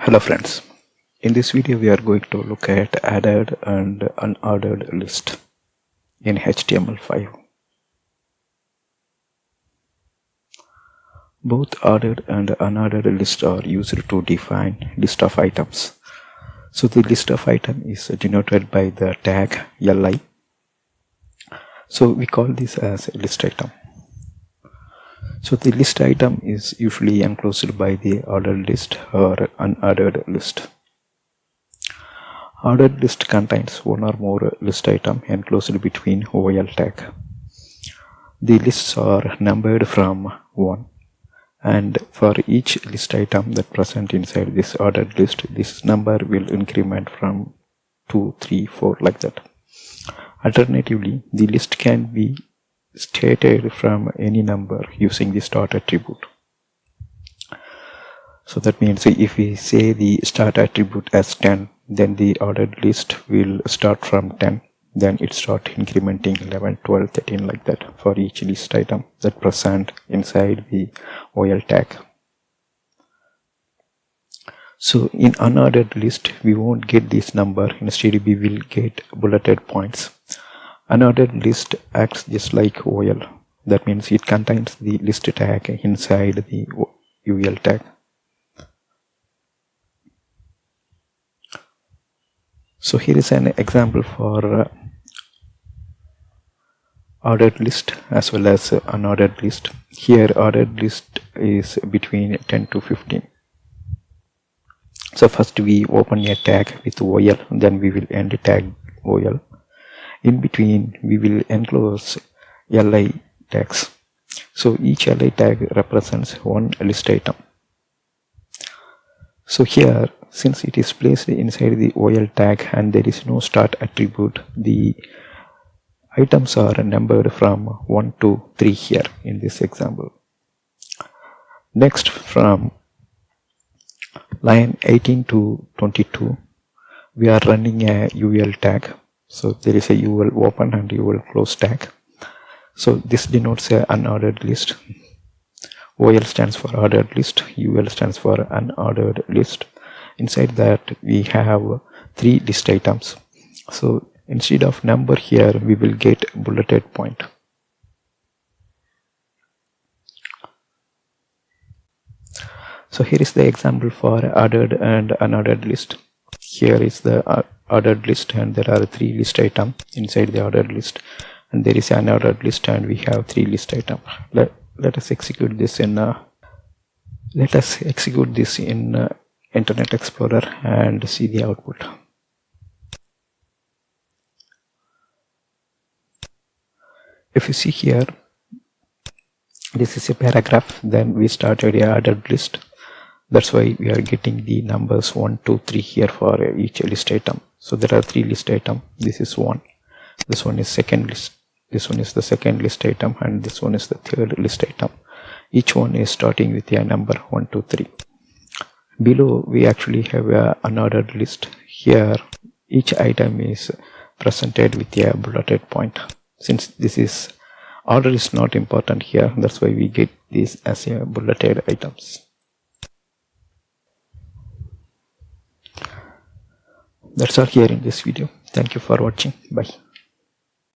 Hello friends, in this video we are going to look at added and unordered list in HTML5. Both ordered and unordered list are used to define list of items. So the list of item is denoted by the tag li. So we call this as a list item. So the list item is usually enclosed by the ordered list or unordered list. Ordered list contains one or more list item enclosed between OL tag. The lists are numbered from 1, and for each list item that present inside this ordered list, this number will increment from 2, 3, 4 like that. Alternatively, the list can be stated from any number using the start attribute. So that means if we say the start attribute as 10, then the ordered list will start from 10, then it start incrementing 11, 12, 13 like that for each list item that present inside the OL tag. So in unordered list we won't get this number, instead we will get bulleted points. Unordered list acts just like OL, that means it contains the list tag inside the UL tag. So here is an example for ordered list as well as unordered list. Here ordered list is between 10 to 15. So first we open a tag with OL, then we will end tag OL. In between we will enclose li tags. So each li tag represents one list item. So here, since it is placed inside the OL tag and there is no start attribute, the items are numbered from 1 to 3 here in this example. Next, from line 18 to 22, we are running a UL tag. So there is a UL open and UL close tag. So this denotes a unordered list. OL stands for ordered list, UL stands for unordered list. Inside that we have 3 list items. So instead of number here we will get bulleted point. So here is the example for ordered and unordered list. Here is the ordered list and there are 3 list items inside the ordered list, and there is an unordered list and we have 3 list items. Let us execute this in Internet Explorer and see the output. If you see here, this is a paragraph, then we started a ordered list. That's why we are getting the numbers 1, 2, 3 here for each list item. So there are 3 list items. This is 1, this one is second list, this one is the second list item, and this one is the third list item. Each one is starting with a number 1, 2, 3. Below we actually have a unordered list. Here each item is presented with a bulleted point. Since this is order is not important here, that's why we get this as a bulleted items. That's all here in this video. Thank you for watching. Bye.